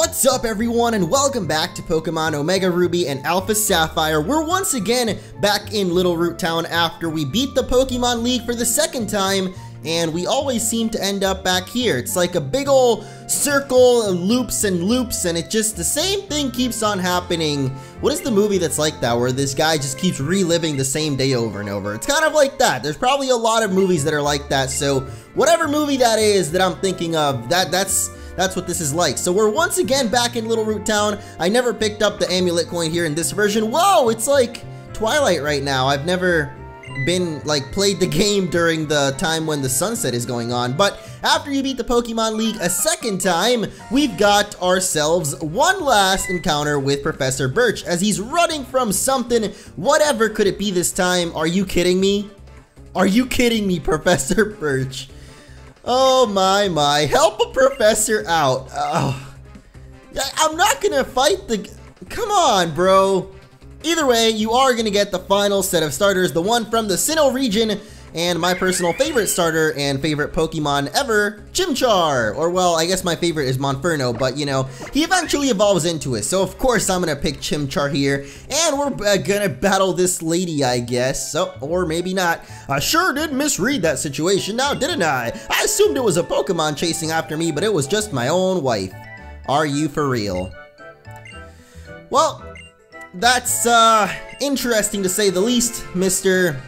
What's up everyone and welcome back to Pokemon Omega Ruby and Alpha Sapphire. We're once again back in Little Root Town after we beat the Pokemon League for the second time, and we always seem to end up back here. It's like a big ol' circle of loops and loops, and it just, the same thing keeps on happening. What is the movie that's like that, where this guy just keeps reliving the same day over and over? It's kind of like that. There's probably a lot of movies that are like that, so whatever movie that is that I'm thinking of, that's what this is like. So we're once again back in Little Root Town. I never picked up the amulet coin here in this version. Whoa, it's like Twilight right now. I've never been, played the game during the time when the sunset is going on. But after you beat the Pokemon League a second time, we've got ourselves one last encounter with Professor Birch as he's running from something. Whatever could it be this time? Are you kidding me? Are you kidding me, Professor Birch? Oh my, help a professor out. I'm not gonna fight the... Come on, bro. Either way, you are gonna get the final set of starters, the one from the Sinnoh region, and my personal favorite starter and favorite Pokemon ever, Chimchar. Or, well, I guess my favorite is Monferno, but, you know, he eventually evolves into it. So, of course, I'm gonna pick Chimchar here, and we're gonna battle this lady, I guess. So, or maybe not. I sure did misread that situation now, didn't I? I assumed it was a Pokemon chasing after me, but it was just my own wife. Are you for real? Well, that's, interesting to say the least, Mr.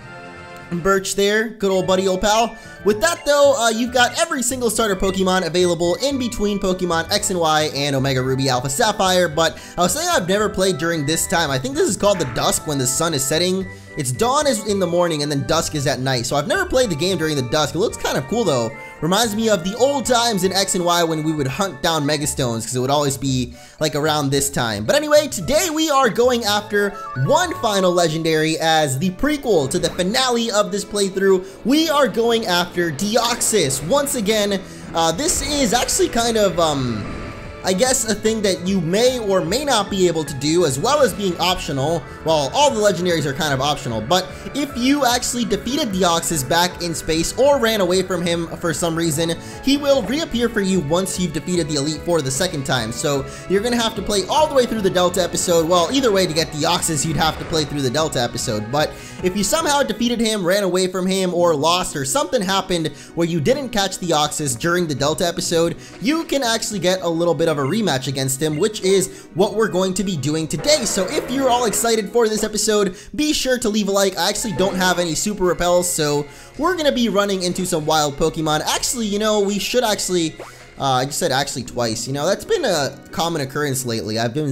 Birch there, good old buddy, old pal. With that though, you've got every single starter Pokemon available in between Pokemon X and Y and Omega Ruby Alpha Sapphire, but I was saying I've never played during this time. I think this is called the dusk when the sun is setting. It's dawn is in the morning and then dusk is at night, so I've never played the game during the dusk. It looks kind of cool though. Reminds me of the old times in X and Y when we would hunt down Megastones, because it would always be like around this time. But anyway, today we are going after one final legendary as the prequel to the finale of this playthrough. We are going after Deoxys. Once again, this is actually kind of, I guess a thing that you may or may not be able to do, as well as being optional. Well, all the legendaries are kind of optional, but if you actually defeated Deoxys back in space or ran away from him for some reason, he will reappear for you once you've defeated the Elite Four the second time. So you're gonna have to play all the way through the Delta episode. Well, either way, to get Deoxys, you'd have to play through the Delta episode, but if you somehow defeated him, ran away from him, or lost, or something happened where you didn't catch Deoxys during the Delta episode, you can actually get a little bit of a rematch against him, which is what we're going to be doing today. So if you're all excited for this episode, be sure to leave a like. I actually don't have any super repels, so we're gonna be running into some wild Pokemon. Actually, you know, we should actually... I just said actually twice. You know, that's been a common occurrence lately. I've been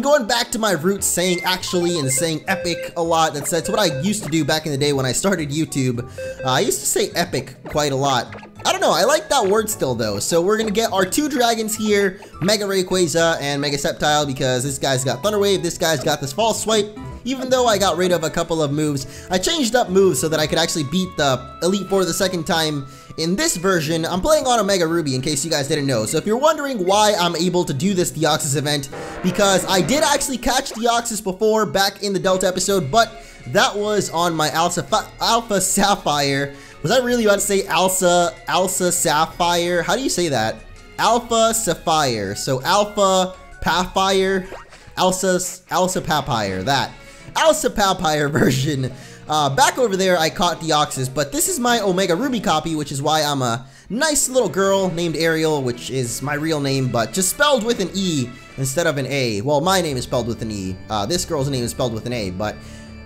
going back to my roots saying actually and saying epic a lot. That's what I used to do back in the day when I started YouTube. I used to say epic quite a lot. I don't know, I like that word still though. So we're gonna get our two dragons here, Mega Rayquaza and Mega Sceptile, because this guy's got Thunder Wave, this guy's got this False Swipe. Even though I got rid of a couple of moves, I changed up moves so that I could actually beat the Elite Four the second time. In this version, I'm playing on Omega Ruby in case you guys didn't know. So if you're wondering why I'm able to do this Deoxys event, because I did actually catch Deoxys before back in the Delta episode, but that was on my Alpha Sapphire. Was I really about to say Alpha Sapphire? How do you say that? Alpha Sapphire. So Alpha Pathfire, Alpha Papire, that. Alpha Papire version. Back over there, I caught Deoxys, but this is my Omega Ruby copy, which is why I'm a nice little girl named Ariel, which is my real name, but just spelled with an E instead of an A. Well, my name is spelled with an E. This girl's name is spelled with an A, but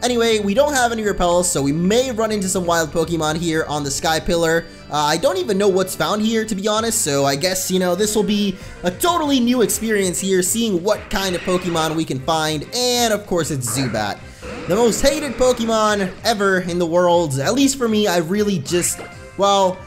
anyway, we don't have any repels, so we may run into some wild Pokemon here on the Sky Pillar. I don't even know what's found here, to be honest, so I guess, you know, this will be a totally new experience here, seeing what kind of Pokemon we can find, and of course it's Zubat. The most hated Pokemon ever in the world, at least for me. I really just, well,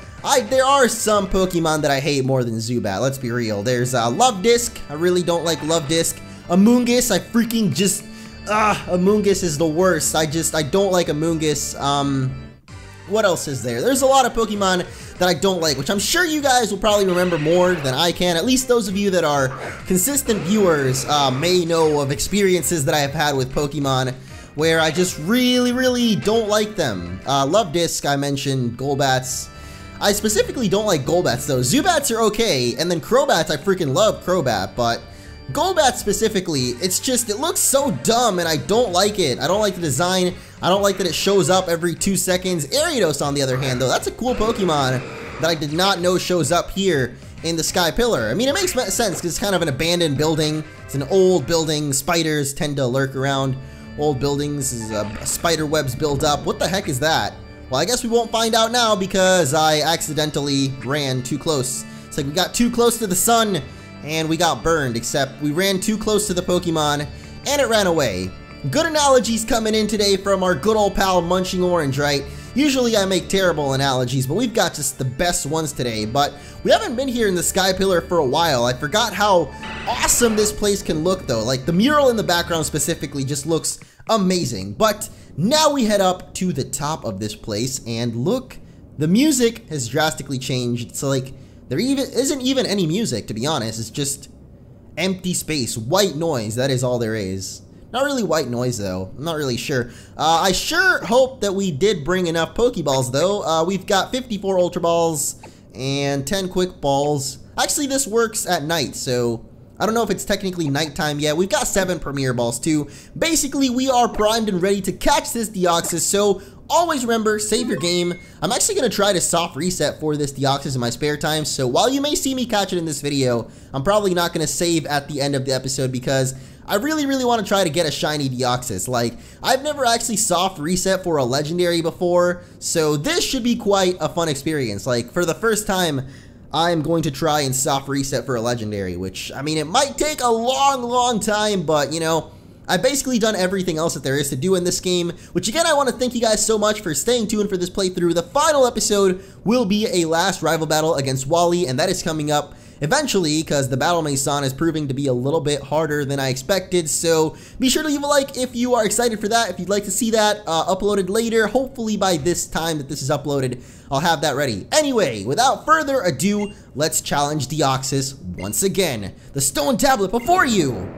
there are some Pokemon that I hate more than Zubat, let's be real. There's Luvdisc, I really don't like Luvdisc. Amoonguss, I freaking just, Amoonguss is the worst. I don't like Amoonguss. What else is there? There's a lot of Pokemon that I don't like, which I'm sure you guys will probably remember more than I can. At least those of you that are consistent viewers may know of experiences that I have had with Pokemon where I just really don't like them. Luvdisc, I mentioned, Golbats. I specifically don't like Golbats though. Zubats are okay, and then Crobats, I freaking love Crobat, but Golbat specifically, it looks so dumb and I don't like it. I don't like the design. I don't like that it shows up every 2 seconds. Ariados, on the other hand, though, that's a cool Pokemon that I did not know shows up here in the Sky Pillar. I mean, it makes sense because it's kind of an abandoned building. It's an old building. Spiders tend to lurk around old buildings. Spider webs build up. What the heck is that? Well, I guess we won't find out now because I accidentally ran too close. It's like we got too close to the sun and we got burned, except we ran too close to the Pokemon and it ran away. Good analogies coming in today from our good old pal MunchingOrange, right? Usually I make terrible analogies, but we've got just the best ones today. But we haven't been here in the Sky Pillar for a while. I forgot how awesome this place can look though. Like the mural in the background specifically just looks amazing. But now we head up to the top of this place and look, the music has drastically changed. It's like there isn't even any music, to be honest. It's just empty space, white noise. That is all there is. Not really white noise though. I'm not really sure. I sure hope that we did bring enough Pokeballs though. We've got 54 Ultra Balls and 10 Quick Balls. Actually, this works at night, so I don't know if it's technically nighttime yet. We've got 7 Premier Balls too. Basically, we are primed and ready to catch this Deoxys, so always remember, save your game. I'm actually going to try to soft reset for this Deoxys in my spare time, so while you may see me catch it in this video, I'm probably not going to save at the end of the episode because I really want to try to get a shiny Deoxys. Like, I've never actually soft reset for a legendary before, so this should be quite a fun experience. Like, for the first time, I'm going to try and soft reset for a legendary, which, I mean, it might take a long time, but, you know, I've basically done everything else that there is to do in this game, which again, I want to thank you guys so much for staying tuned for this playthrough. The final episode will be a last rival battle against Wally, and that is coming up eventually because the Battle Mason is proving to be a little bit harder than I expected. So be sure to leave a like if you are excited for that, if you'd like to see that uploaded later. Hopefully by this time that this is uploaded, I'll have that ready. Anyway, without further ado, let's challenge Deoxys once again. The stone tablet before you!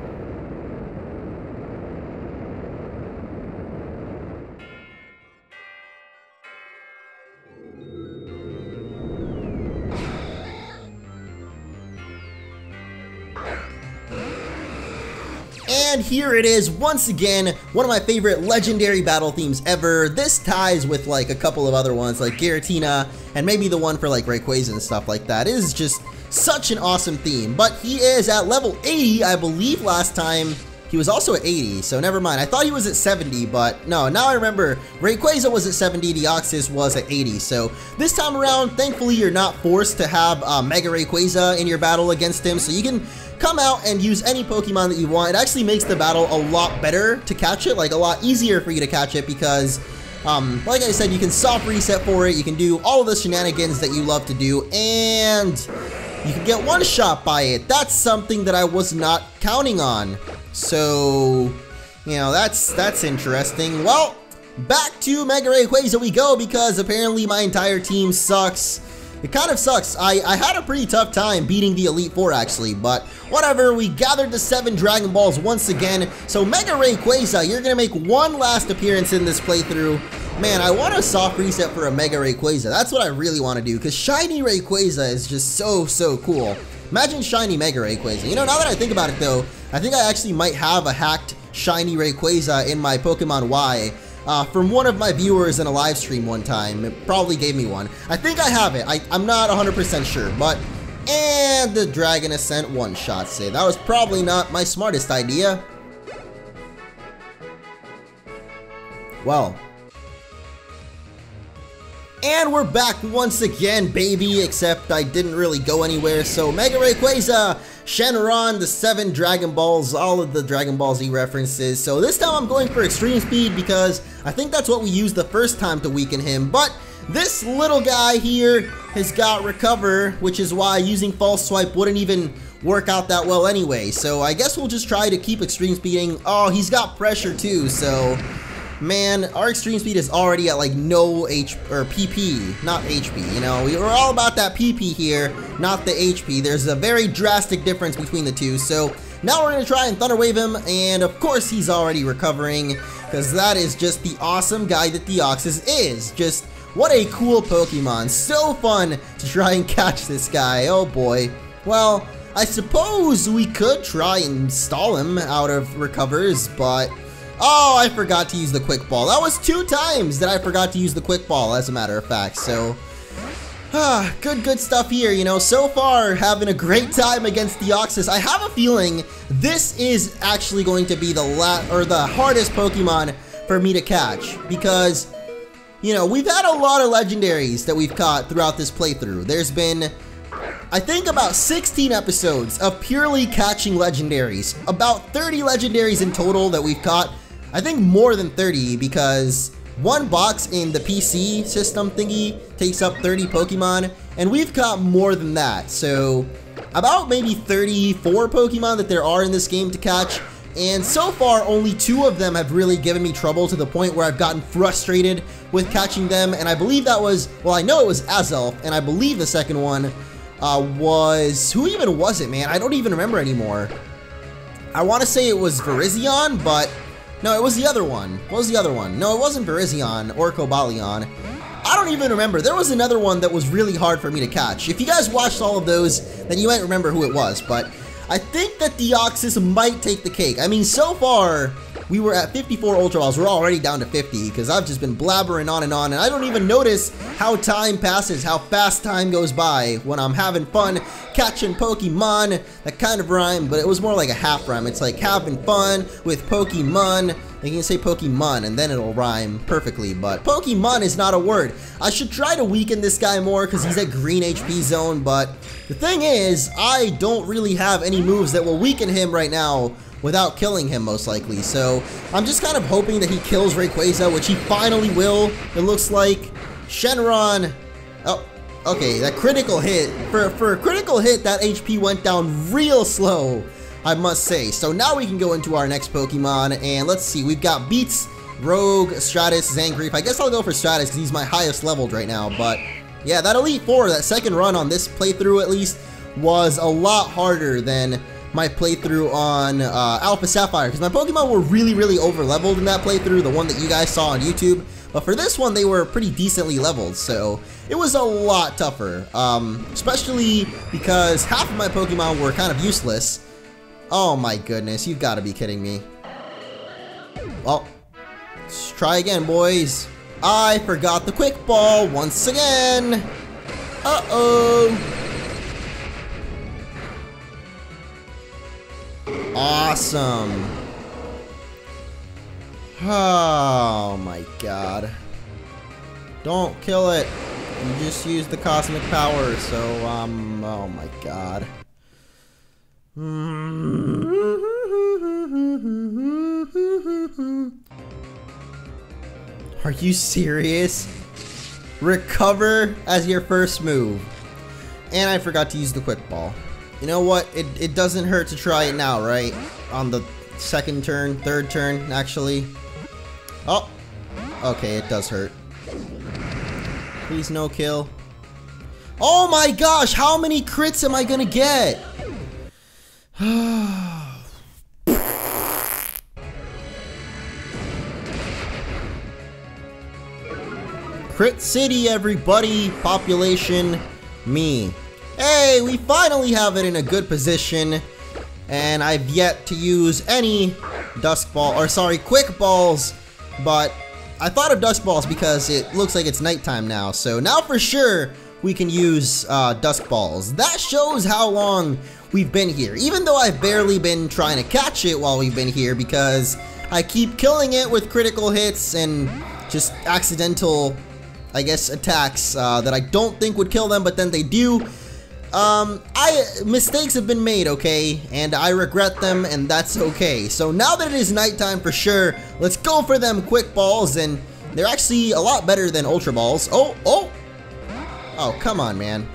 And here it is, once again, one of my favorite legendary battle themes ever. This ties with like a couple of other ones like Giratina and maybe the one for like Rayquaza and stuff like that. It is just such an awesome theme. But he is at level 80, I believe last time he was also at 80, so never mind. I thought he was at 70, but no, now I remember Rayquaza was at 70, Deoxys was at 80. So this time around, thankfully you're not forced to have Mega Rayquaza in your battle against him, so you can come out and use any Pokemon that you want. It actually makes the battle a lot better to catch it, like a lot easier for you to catch it because, like I said, you can soft reset for it, you can do all of the shenanigans that you love to do, and you can get one shot by it. That's something that I was not counting on. So, you know, that's interesting. Well, back to Mega Rayquaza we go because apparently my entire team sucks. It kind of sucks. I had a pretty tough time beating the Elite Four actually, but whatever. We gathered the 7 Dragon Balls once again. So Mega Rayquaza, you're gonna make one last appearance in this playthrough. Man, I want a soft reset for a Mega Rayquaza. That's what I really want to do because shiny Rayquaza is just so cool. Imagine shiny Mega Rayquaza. You know, now that I think about it though, I think I actually might have a hacked shiny Rayquaza in my Pokemon Y. From one of my viewers in a live stream one time. It probably gave me one. I think I have it. I'm not 100% sure, but... And the Dragon Ascent one-shot save. That was probably not my smartest idea. Well. And we're back once again, baby, except I didn't really go anywhere. So Mega Rayquaza, Shenron, the 7 Dragon Balls, all of the Dragon Ball Z references. So this time I'm going for Extreme Speed because I think that's what we used the first time to weaken him. But this little guy here has got Recover, which is why using False Swipe wouldn't even work out that well anyway. So I guess we'll just try to keep Extreme Speeding. Oh, he's got Pressure too, so... Man, our Extreme Speed is already at like no PP, not HP, you know, we're all about that PP here, not the HP. There's a very drastic difference between the two, so now we're going to try and Thunder Wave him, and of course he's already recovering, because that is just the awesome guy that Deoxys is. Just What a cool Pokemon. So fun to try and catch this guy. Oh boy. Well, I suppose we could try and stall him out of recovers, but... Oh, I forgot to use the Quick Ball. That was 2 times that I forgot to use the Quick Ball, as a matter of fact, so... good stuff here, you know. So far, having a great time against Deoxys. I have a feeling this is actually going to be the hardest Pokemon for me to catch, because... You know, we've had a lot of legendaries that we've caught throughout this playthrough. There's been, I think, about 16 episodes of purely catching legendaries. About 30 legendaries in total that we've caught. I think more than 30, because one box in the PC system thingy takes up 30 Pokemon, and we've caught more than that. So, about maybe 34 Pokemon that there are in this game to catch. And so far, only 2 of them have really given me trouble to the point where I've gotten frustrated with catching them. And I believe that was, well, I know it was Azelf, and I believe the second one was, who even was it, man? I don't even remember anymore. I want to say it was Virizion, but no, it was the other one. What was the other one? No, it wasn't Virizion or Cobalion. I don't even remember. There was another one that was really hard for me to catch. If you guys watched all of those, then you might remember who it was, but... I think that Deoxys might take the cake. I mean, so far, we were at 54 Ultra Balls. We're already down to 50, because I've just been blabbering on, and I don't even notice how time passes, how fast time goes by when I'm having fun catching Pokemon. That kind of rhyme, but it was more like a half rhyme. It's like having fun with Pokemon. You can say Pokemon, and then it'll rhyme perfectly, but Pokemon is not a word. I should try to weaken this guy more, because he's at green HP zone, but the thing is, I don't really have any moves that will weaken him right now without killing him, most likely. So I'm just kind of hoping that he kills Rayquaza, which he finally will, it looks like. Shenron. Oh, okay, that critical hit. For a critical hit, that HP went down real slow, I must say. So now we can go into our next Pokemon, and let's see. We've got Beats, Rogue, Stratus, Zangief. I guess I'll go for Stratus because he's my highest leveled right now, but... Yeah, that Elite Four, that second run on this playthrough at least, was a lot harder than my playthrough on Alpha Sapphire, because my Pokemon were really over-leveled in that playthrough, the one that you guys saw on YouTube. But for this one, they were pretty decently leveled, so it was a lot tougher, especially because half of my Pokemon were kind of useless. Oh my goodness, you've got to be kidding me. Well, let's try again, boys. I forgot the Quick Ball once again. Uh-oh. Awesome. Oh my god. Don't kill it. You just used the cosmic power, so, oh my god. Are you serious? Recover as your first move. And I forgot to use the Quick Ball. You know what? It doesn't hurt to try it now, right? On the second turn, third turn, actually. Oh! Okay, it does hurt. Please no kill. Oh my gosh! How many crits am I gonna get? Crit City, everybody! Population, me. Hey, we finally have it in a good position, and I've yet to use any Dusk Ball, or sorry, Quick Balls, but I thought of Dusk Balls because it looks like it's nighttime now, so now for sure we can use Dusk Balls. That shows how long we've been here, even though I've barely been trying to catch it while we've been here, because I keep killing it with critical hits and just accidental, I guess, attacks that I don't think would kill them, but then they do. Mistakes have been made, okay, and I regret them, and that's okay. So now that it is nighttime for sure, let's go for them Quick Balls, and they're actually a lot better than Ultra Balls. Oh, come on, man.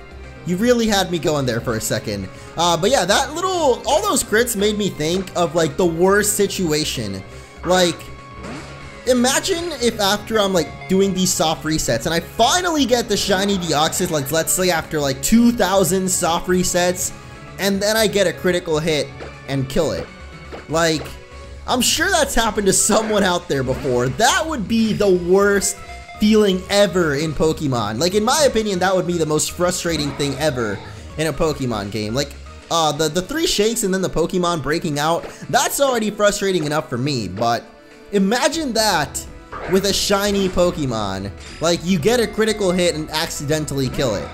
You really had me going there for a second. But yeah, all those crits made me think of, like, the worst situation. Like, imagine if after I'm like doing these soft resets and I finally get the shiny Deoxys, like let's say after like 2,000 soft resets, and then I get a critical hit and kill it. Like, I'm sure that's happened to someone out there before. That would be the worst feeling ever in Pokemon. Like, in my opinion, that would be the most frustrating thing ever in a Pokemon game. Like, the 3 shakes and then the Pokemon breaking out, that's already frustrating enough for me, but imagine that with a shiny Pokemon. Like, you get a critical hit and accidentally kill it.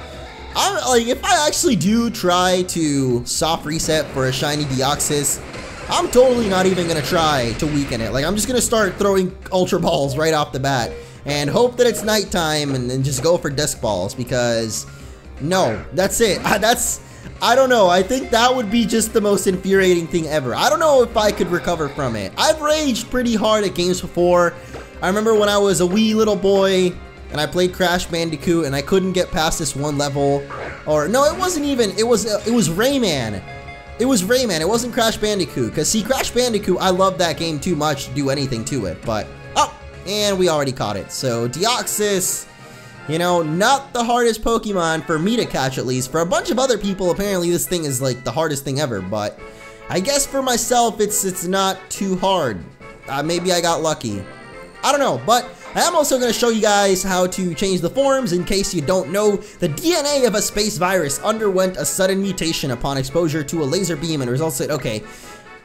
Like, if I actually do try to soft reset for a shiny Deoxys, I'm totally not even gonna try to weaken it. Like, I'm just gonna start throwing Ultra Balls right off the bat and hope that it's nighttime and just go for Disc Balls, because no, that's it. I don't know. I think that would be just the most infuriating thing ever. I don't know if I could recover from it. I've raged pretty hard at games before. I remember when I was a wee little boy and I played Crash Bandicoot and I couldn't get past this one level. Or no, it wasn't even. It was Rayman. It was Rayman. It wasn't Crash Bandicoot. Because see, Crash Bandicoot, I love that game too much to do anything to it. But oh, and we already caught it. So Deoxys, you know, not the hardest Pokemon for me to catch, at least. For a bunch of other people, apparently this thing is like the hardest thing ever. But I guess for myself, it's not too hard. Maybe I got lucky. I don't know, but I am also going to show you guys how to change the forms. In case you don't know, the DNA of a space virus underwent a sudden mutation upon exposure to a laser beam and resulted. Okay,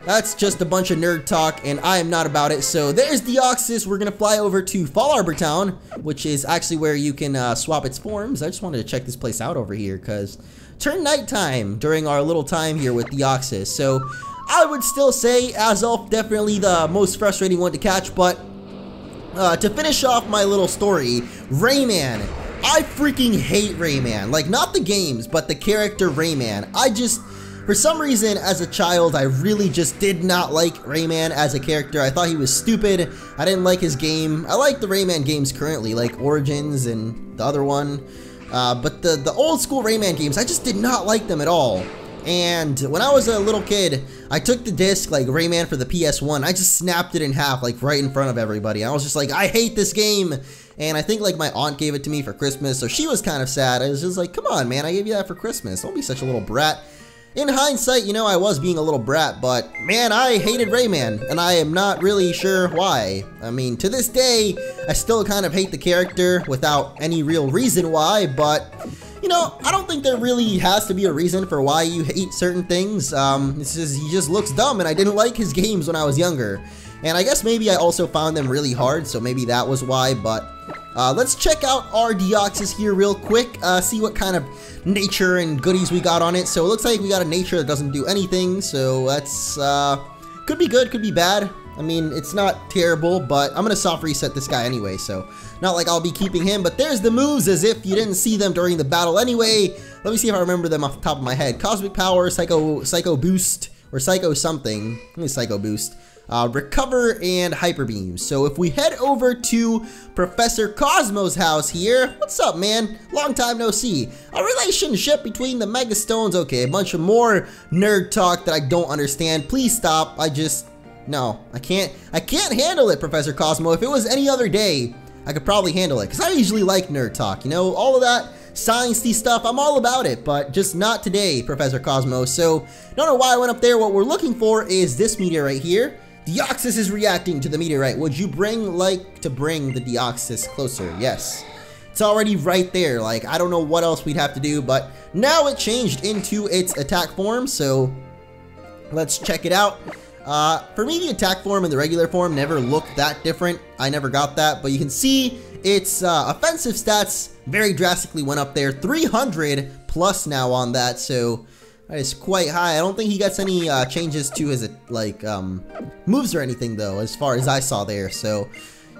that's just a bunch of nerd talk, and I am not about it. So there's Deoxys. We're going to fly over to Fall Arbor Town, which is actually where you can swap its forms. I just wanted to check this place out over here, because turned nighttime during our little time here with Deoxys. So I would still say Azelf definitely the most frustrating one to catch, but to finish off my little story, Rayman. I freaking hate Rayman. Like, not the games, but the character Rayman. For some reason, as a child, I really just did not like Rayman as a character. I thought he was stupid. I didn't like his game. I like the Rayman games currently, like Origins and the other one. But the old school Rayman games, I just did not like them at all. And when I was a little kid, I took the disc, like Rayman for the PS1, I just snapped it in half, like right in front of everybody. I was just like, I hate this game. And I think like my aunt gave it to me for Christmas, so she was kind of sad. I was just like, come on, man, I gave you that for Christmas. Don't be such a little brat. In hindsight, you know, I was being a little brat, but man, I hated Rayman, and I am not really sure why. I mean, to this day, I still kind of hate the character without any real reason why, but you know, I don't think there really has to be a reason for why you hate certain things. It's just, he just looks dumb, and I didn't like his games when I was younger. And I guess maybe I also found them really hard, so maybe that was why, but let's check out our Deoxys here real quick, see what kind of nature and goodies we got on it. So it looks like we got a nature that doesn't do anything, so that's, could be good, could be bad. I mean, it's not terrible, but I'm gonna soft reset this guy anyway, so not like I'll be keeping him, but there's the moves as if you didn't see them during the battle anyway. Let me see if I remember them off the top of my head. Cosmic Power, Psycho Boost, or Psycho something. I think Psycho Boost. Recover, and Hyper Beam. So if we head over to Professor Cosmo's house here, what's up, man? Long time no see. A relationship between the Mega Stones. Okay, a bunch of more nerd talk that I don't understand. Please stop. No, I can't handle it, Professor Cosmo. If it was any other day, I could probably handle it, because I usually like nerd talk, you know, all of that sciencey stuff, I'm all about it, but just not today, Professor Cosmo. So, don't know why I went up there. What we're looking for is this meteorite here. Deoxys is reacting to the meteorite. Would you like to bring the Deoxys closer? Yes. It's already right there. Like, I don't know what else we'd have to do, but now it changed into its attack form, so let's check it out. For me, the attack form and the regular form never looked that different. I never got that, but you can see its offensive stats very drastically went up there. 300 plus now on that, so that is quite high. I don't think he gets any changes to his like moves or anything though, as far as I saw there. So,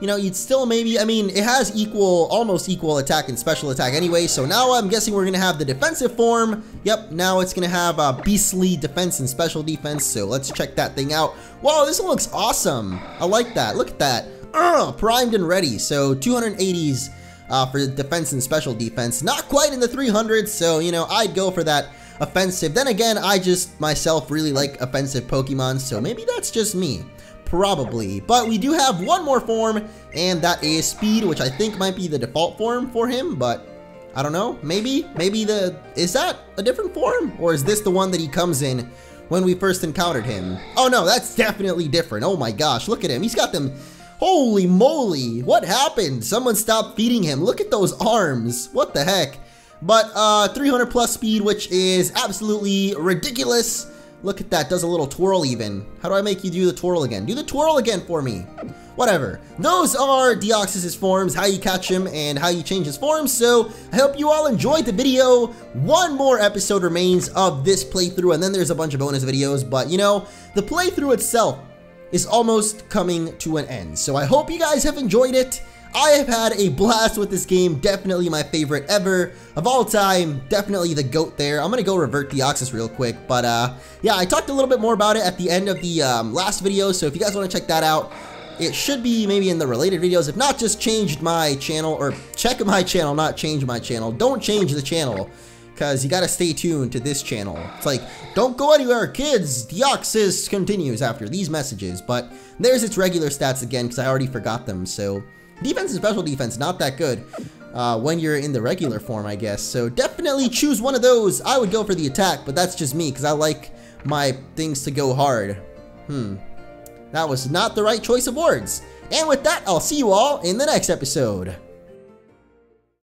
you know, you'd still maybe, I mean, it has almost equal attack and special attack anyway. So now I'm guessing we're gonna have the defensive form. Yep, now it's gonna have beastly defense and special defense. So let's check that thing out. Whoa, this looks awesome. I like that. Look at that. Primed and ready. So 280s for defense and special defense. Not quite in the 300s. So, you know, I'd go for that offensive. Then again, I just myself really like offensive Pokemon, so maybe that's just me. Probably. But we do have one more form, and that is Speed, which I think might be the default form for him, but I don't know. Maybe is that a different form? Or is this the one that he comes in when we first encountered him? Oh no, that's definitely different. Oh my gosh, look at him. He's got them. Holy moly, what happened? Someone stopped feeding him. Look at those arms. What the heck? But 300 plus speed, which is absolutely ridiculous. Look at that, does a little twirl even. How do I make you do the twirl again? Do the twirl again for me. Whatever. Those are Deoxys' forms, how you catch him and how you change his form. So I hope you all enjoyed the video. One more episode remains of this playthrough, and then there's a bunch of bonus videos. But you know, the playthrough itself is almost coming to an end. So I hope you guys have enjoyed it. I have had a blast with this game, definitely my favorite ever of all time, definitely the GOAT there. I'm gonna go revert Deoxys real quick, but yeah, I talked a little bit more about it at the end of the last video, so if you guys want to check that out, it should be maybe in the related videos. If not, just change my channel, or check my channel, not change my channel. Don't change the channel, because you gotta stay tuned to this channel. It's like, don't go anywhere, kids. Deoxys continues after these messages, but there's its regular stats again, because I already forgot them, so... Defense and special defense, not that good when you're in the regular form, I guess. So definitely choose one of those. I would go for the attack, but that's just me because I like my things to go hard. That was not the right choice of words. And with that, I'll see you all in the next episode.